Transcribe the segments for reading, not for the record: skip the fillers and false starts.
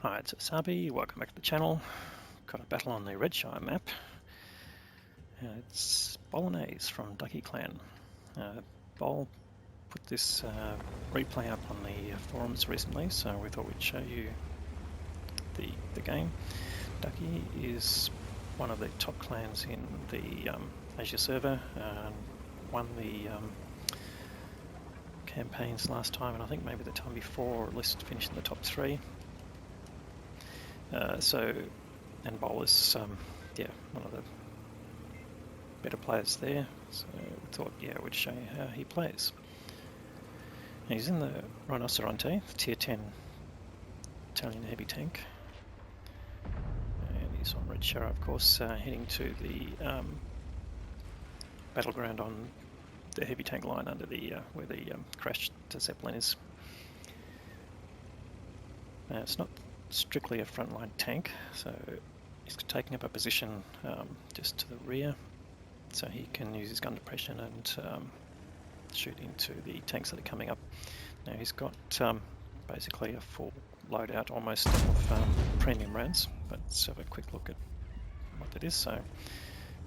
Hi, it's Asabi. Welcome back to the channel. Got a battle on the Redshire map. It's Bolagnaise from Ducky Clan. Bol put this replay up on the forums recently, so we thought we'd show you the game. Ducky is one of the top clans in the Asia server. Won the campaigns last time, and I think maybe the time before, or at least finished in the top 3. And Bol is, one of the better players there, so we thought, we'd show you how he plays. And he's in the Rinoceronte, tier 10 Italian heavy tank, and he's on Redshire, of course, heading to the battleground on the heavy tank line under the where the crashed Zeppelin is. It's not strictly a frontline tank, so he's taking up a position just to the rear, so he can use his gun depression and shoot into the tanks that are coming up. Now he's got basically a full loadout almost of premium rounds, but let's have a quick look at what that is. So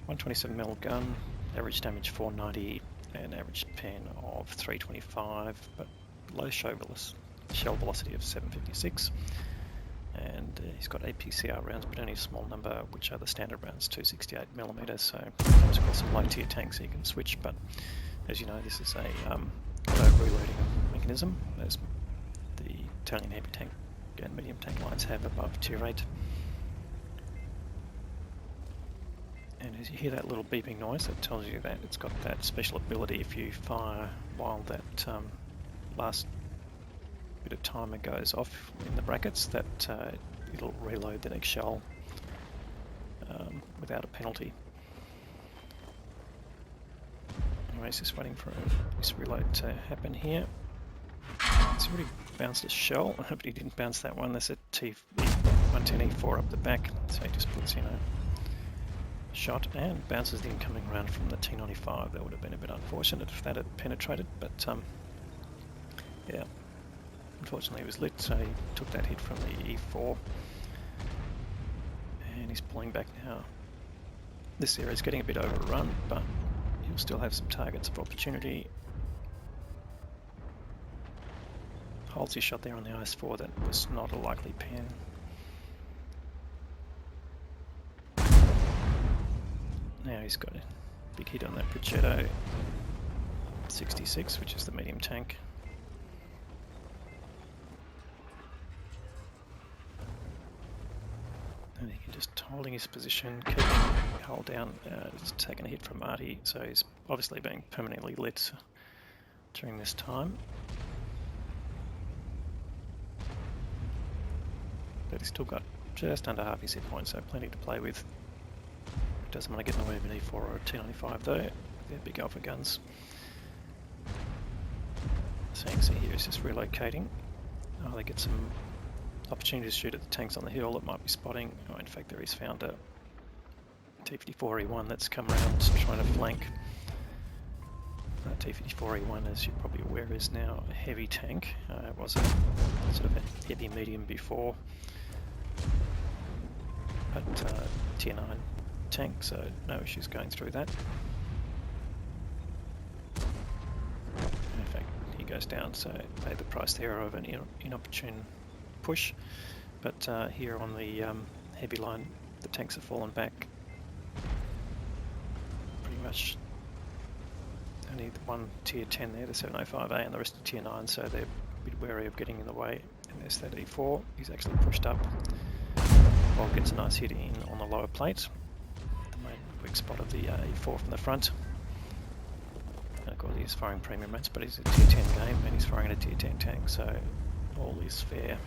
127mm gun, average damage 490, and average pen of 325, but low shell velocity of 756. And he's got APCR rounds, but only a small number, which are the standard rounds, 268mm. So comes across some low tier tanks, so you can switch. But as you know, this is a auto reloading mechanism, as the Italian heavy tank and medium tank lines have above tier 8. And as you hear that little beeping noise, that tells you that it's got that special ability. If you fire while that last bit of timer goes off in the brackets, that it'll reload the next shell without a penalty. Anyways, just waiting for this reload to happen here. He's already bounced a shell, but he didn't bounce that one. There's a T110E4 up the back, so he just puts in a shot and bounces the incoming round from the T95. That would have been a bit unfortunate if that had penetrated, but yeah. Unfortunately it was lit, so he took that hit from the E4 and he's pulling back now. This area is getting a bit overrun, but he'll still have some targets of opportunity. Holds his shot there on the IS-4. That was not a likely pen. Now he's got a big hit on that Progetto 66, which is the medium tank. And he can just holding his position, keeping hold down, just taking a hit from Marty, so he's obviously being permanently lit during this time. But he's still got just under half his hit points, so plenty to play with. Doesn't want to get in the way of an E4 or a T95 though, they're big alpha guns. So you can see here he's just relocating. Oh, they get some opportunity to shoot at the tanks on the hill that might be spotting. Oh, in fact, there he's found a T54E1 that's come around trying to flank. T54E1, as you're probably aware, is now a heavy tank. It was a sort of a heavy medium before, but tier 9 tank, so no issues going through that. And in fact, he goes down, so paid the price there of an inopportune push. But here on the heavy line, the tanks have fallen back. Pretty much only the one tier 10 there, the 705A, and the rest are tier 9, so they're a bit wary of getting in the way. And there's that E4, he's actually pushed up. Bol gets a nice hit in on the lower plate, the main weak spot of the E4 from the front. And of course he's firing premium rounds, but he's a tier 10 game and he's firing a tier 10 tank, so all is fair.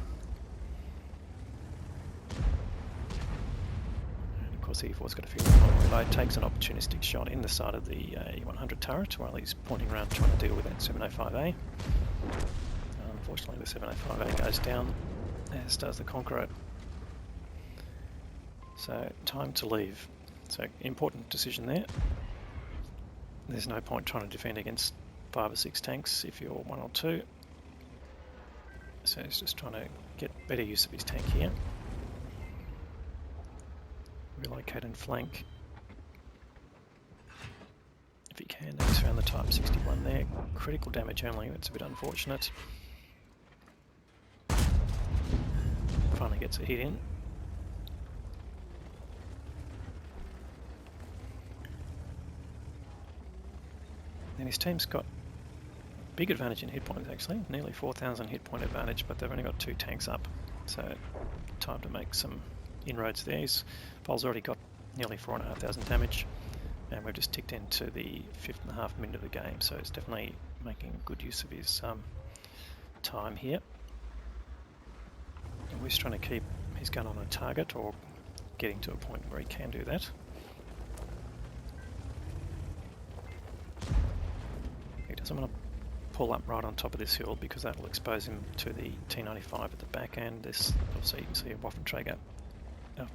The E4's got a few reload, takes an opportunistic shot in the side of the E100 turret while he's pointing around trying to deal with that 705A. Unfortunately the 705A goes down, as does the Conqueror. So time to leave. So important decision there. There's no point trying to defend against 5 or 6 tanks if you're 1 or 2. So he's just trying to get better use of his tank here. Relocate and flank. If he can, he's found the Type 61 there. Critical damage only, it's a bit unfortunate. Finally gets a hit in. And his team's got a big advantage in hit points actually, nearly 4,000 hit point advantage, but they've only got 2 tanks up, so time to make some inroads there. His Bol's already got nearly 4,500 damage, and we've just ticked into the 5.5 minute of the game, so it's definitely making good use of his time here. And we're just trying to keep his gun on a target, or getting to a point where he can do that. He doesn't want to pull up right on top of this hill because that will expose him to the T95 at the back end. This, obviously you can see a Waffenträger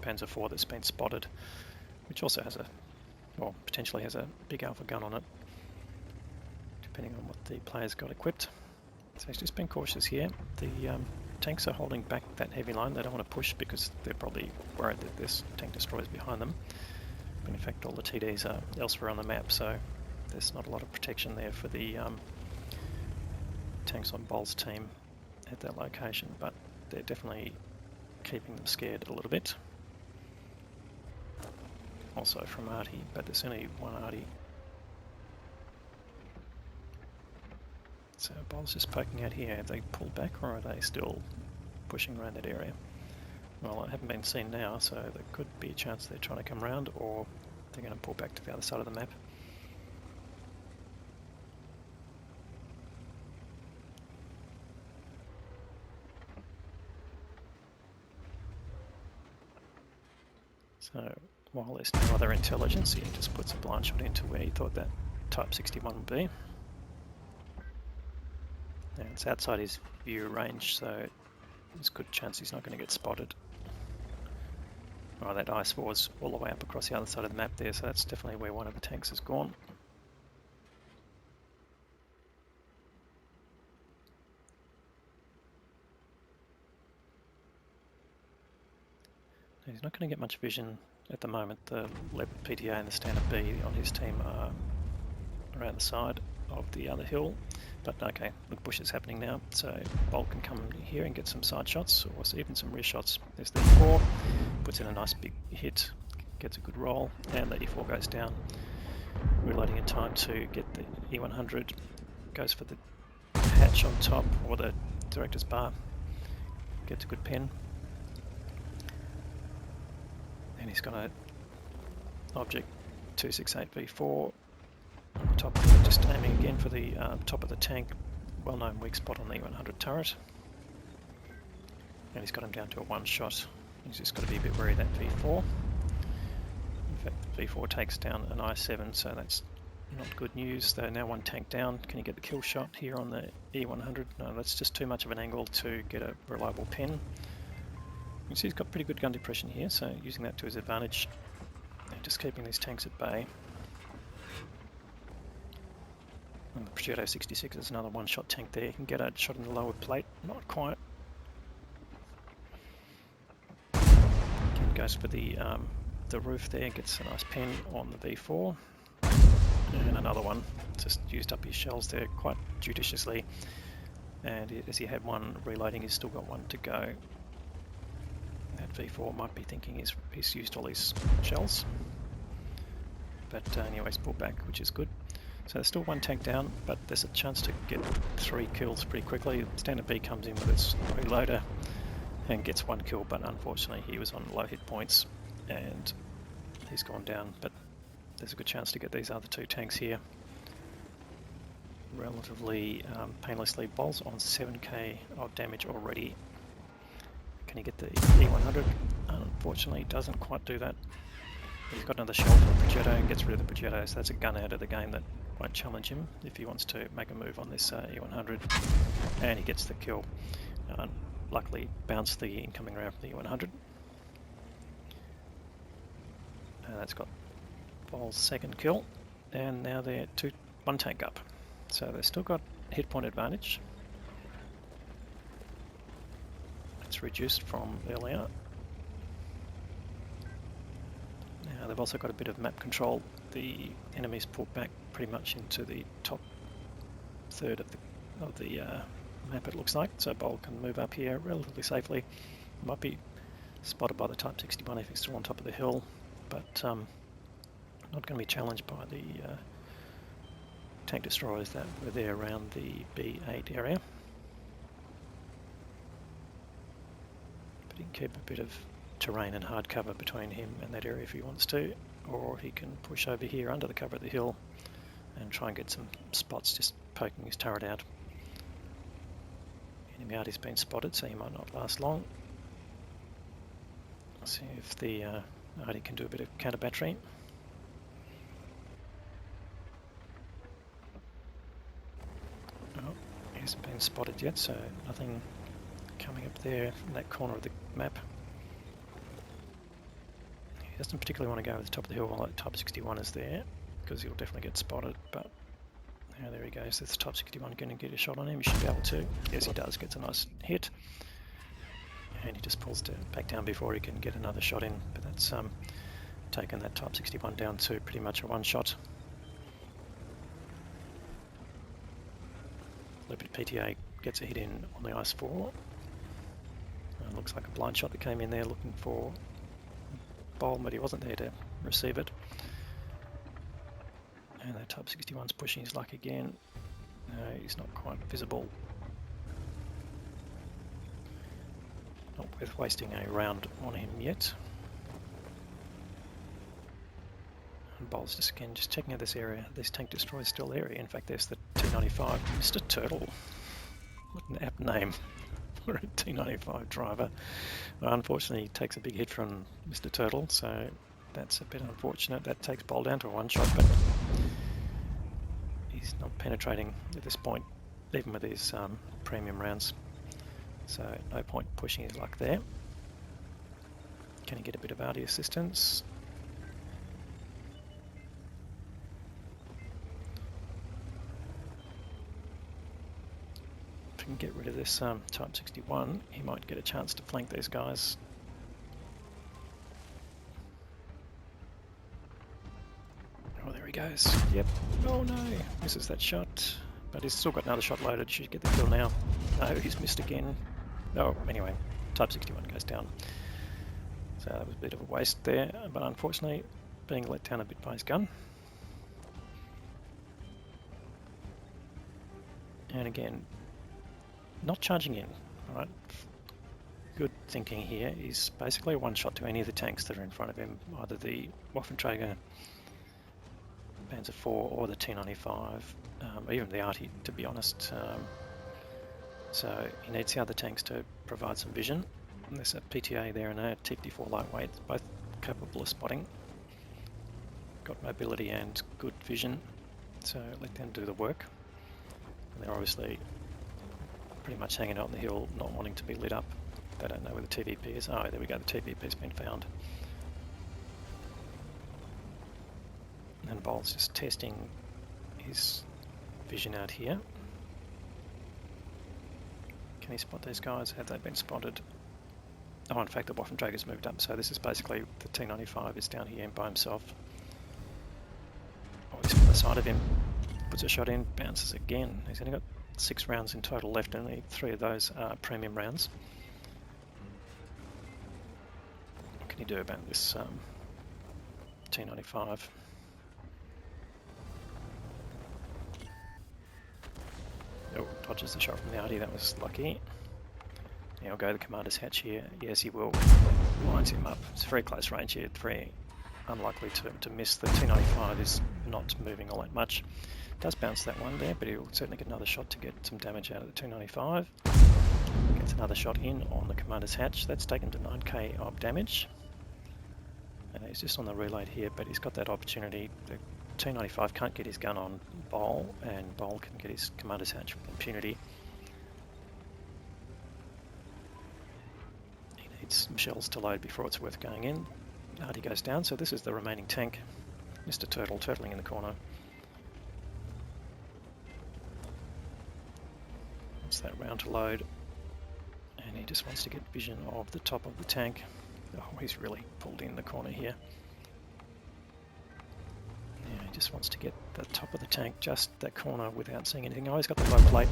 Panzer IV that's been spotted, which also has a, well, potentially has a big alpha gun on it, depending on what the player's got equipped. So he's just been cautious here. The tanks are holding back that heavy line. They don't want to push because they're probably worried that this tank destroyer's behind them. But in fact all the TDs are elsewhere on the map, so there's not a lot of protection there for the tanks on Bol's team at that location, but they're definitely keeping them scared a little bit. Also from Arty, but there's only one Arty. So Bol's just poking out here. Have they pulled back or are they still pushing around that area? Well, I haven't been seen now, so there could be a chance they're trying to come around, or they're going to pull back to the other side of the map. So while there's no other intelligence, he just puts a blind shot into where he thought that Type 61 would be. Now it's outside his view range, so there's a good chance he's not going to get spotted. Oh, that ice war's all the way up across the other side of the map there, so that's definitely where one of the tanks has gone. He's not going to get much vision at the moment. The Leopard PTA and the Standard B on his team are around the side of the other hill. But okay, look, bush is happening now, so Bolt can come here and get some side shots, or even some rear shots. There's the E4, puts in a nice big hit, gets a good roll, and the E4 goes down. Reloading in time to get the E100, goes for the hatch on top, or the director's bar, gets a good pen. And he's got an object 268V4 on the top, just aiming again for the top of the tank, well-known weak spot on the E100 turret. And he's got him down to a one shot. He's just got to be a bit wary of that V4. In fact, the V4 takes down an I7, so that's not good news. They're now one tank down. Can he get the kill shot here on the E100? No, that's just too much of an angle to get a reliable pin. You can see he's got pretty good gun depression here, so using that to his advantage, and just keeping these tanks at bay. And the Progetto 66 is another one-shot tank there. You can get a shot in the lower plate, not quite. Again, goes for the roof there, gets a nice pin on the V4. And another one, just used up his shells there quite judiciously. And as he had one reloading, he's still got one to go. That V4 might be thinking he's used all his shells. But anyways, pulled back, which is good. So there's still one tank down, but there's a chance to get 3 kills pretty quickly. Standard B comes in with its reloader and gets 1 kill, but unfortunately he was on low hit points and he's gone down. But there's a good chance to get these other 2 tanks here relatively painlessly. Bol's on 7k of damage already. Can he get the E100? Unfortunately, doesn't quite do that. But he's got another shell for the Progetto and gets rid of the Progetto, so that's a gun out of the game that won't challenge him if he wants to make a move on this E100. And he gets the kill. Luckily, bounced the incoming round from the E100. That's got Bol's second kill, and now they're 1 tank up. So they've still got hit point advantage. It's reduced from earlier. Now they've also got a bit of map control. The enemy's pulled back pretty much into the top third of the map, it looks like, so Bol can move up here relatively safely. Might be spotted by the Type 61 if he's still on top of the hill, but not going to be challenged by the tank destroyers that were there around the B8 area. But he can keep a bit of terrain and hard cover between him and that area if he wants to, or he can push over here under the cover of the hill and try and get some spots just poking his turret out. Enemy arty's been spotted, so he might not last long. Let's see if the arty can do a bit of counter battery. Oh, he hasn't been spotted yet, so nothing coming up there in that corner of the map. He doesn't particularly want to go over the top of the hill while that Type 61 is there, because he'll definitely get spotted, but now there he goes. There's Type 61 going to get a shot on him. He should be able to. Yes, he does. Gets a nice hit. And he just pulls back down before he can get another shot in. But that's taken that Type 61 down to pretty much a one-shot. Leopard PTA gets a hit in on the IS-4. Looks like a blind shot that came in there looking for Bol, but he wasn't there to receive it. And that Type 61's pushing his luck again. No, he's not quite visible. Not worth wasting a round on him yet. And Bol's just again just checking out this area. This tank destroyer's still there. In fact, there's the T95, Mr. Turtle. What an apt name for a T95 driver. Well, unfortunately, he takes a big hit from Mr. Turtle, so that's a bit unfortunate. That takes Bol down to a one-shot, but he's not penetrating at this point, even with his premium rounds. So no point pushing his luck there. Can he get a bit of arty assistance? If he can get rid of this Type 61, he might get a chance to flank these guys. Oh, there he goes. Yep. Oh no, misses that shot. But he's still got another shot loaded. Should get the kill now. No, he's missed again. Oh, anyway, Type 61 goes down. So that was a bit of a waste there, but unfortunately being let down a bit by his gun. And again, not charging in, right? Good thinking here is basically a one-shot to any of the tanks that are in front of him, either the Waffenträger Panzer IV or the T95, even the arty, to be honest. So he needs the other tanks to provide some vision. And there's a PTA there and a T54 lightweight, both capable of spotting. Got mobility and good vision, so let them do the work. And they're obviously pretty much hanging out on the hill, not wanting to be lit up. They don't know where the TVP is. Oh, there we go, the TVP's been found. And Bol's just testing his vision out here. Can he spot these guys? Have they been spotted? Oh, in fact, the Waffenträger's moved up, so this is basically the T95 is down here by himself. Oh, he's on the side of him. Puts a shot in, bounces again. He's only got 6 rounds in total left, and only 3 of those are premium rounds. What can he do about this T95? Oh, dodges the shot from the arty, that was lucky. Yeah, I'll go the commander's hatch here. Yes, he will. Lines him up. It's very close range here. Very unlikely to miss. The T95 is not moving all that much. Does bounce that one there, but he'll certainly get another shot to get some damage out of the T95. Gets another shot in on the commander's hatch. That's taken to 9k of damage. And he's just on the reload here, but he's got that opportunity. The T95 can't get his gun on Bol, and Bol can get his commander's hatch with impunity. He needs some shells to load before it's worth going in. Arty goes down, so this is the remaining tank. Mr. Turtle, turtling in the corner. That's that round to load. And he just wants to get vision of the top of the tank. Oh, he's really pulled in the corner here. Yeah, he just wants to get the top of the tank, just that corner, without seeing anything. Oh, he's got the low plate.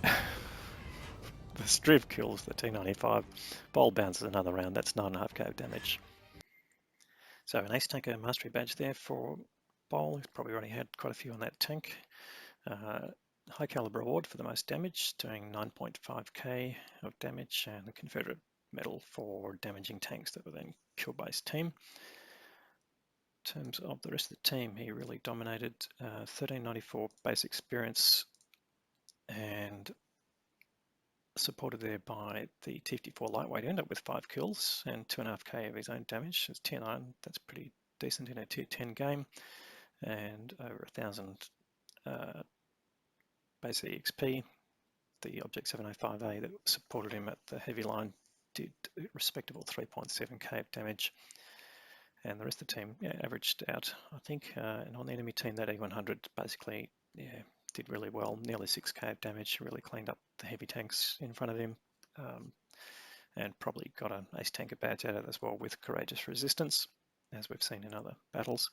The Striv kills the T95. Bowl bounces another round. That's 9.5k damage. So an Ace Tanker Mastery Badge there for Bowl. He's probably already had quite a few on that tank. High caliber award for the most damage, doing 9.5k of damage, and the Confederate medal for damaging tanks that were then killed by his team. In terms of the rest of the team, he really dominated. 1394 base experience, and supported there by the T54 lightweight. Ended up with 5 kills and 2.5k of his own damage. It's tier 9. That's pretty decent in a tier 10 game, and over 1,000 base EXP. The Object 705A that supported him at the heavy line did a respectable 3.7k of damage, and the rest of the team averaged out, I think, and on the enemy team that E100 basically did really well, nearly 6k of damage, really cleaned up the heavy tanks in front of him, and probably got an Ace Tanker badge out of it as well with Courageous Resistance, as we've seen in other battles.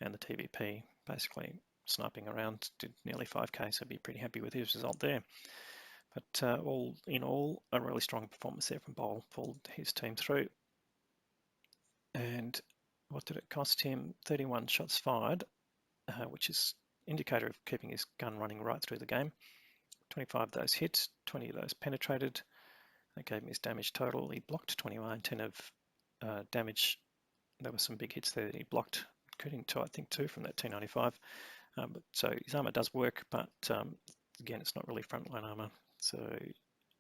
And the TVP basically sniping around did nearly 5k, so be pretty happy with his result there. But all in all, a really strong performance there from Bowl, pulled his team through. And what did it cost him? 31 shots fired, which is indicator of keeping his gun running right through the game. 25 of those hit, 20 of those penetrated. That gave him his damage total. He blocked 21, 10 of damage. There were some big hits there that he blocked, including I think 2 from that T95. So his armor does work, but again, it's not really frontline armor. So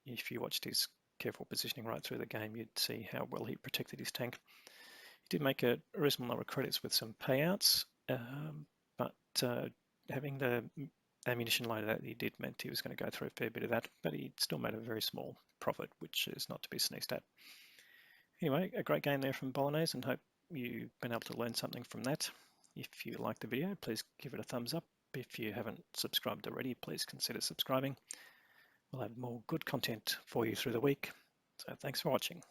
if you watched his careful positioning right through the game, you'd see how well he protected his tank. He did make a reasonable number of credits with some payouts, but having the ammunition loaded that he did meant he was going to go through a fair bit of that, but he still made a very small profit, which is not to be sneezed at. Anyway, a great game there from Bolagnaise, and hope you've been able to learn something from that. If you liked the video, please give it a thumbs up. If you haven't subscribed already, please consider subscribing. We'll have more good content for you through the week. So thanks for watching.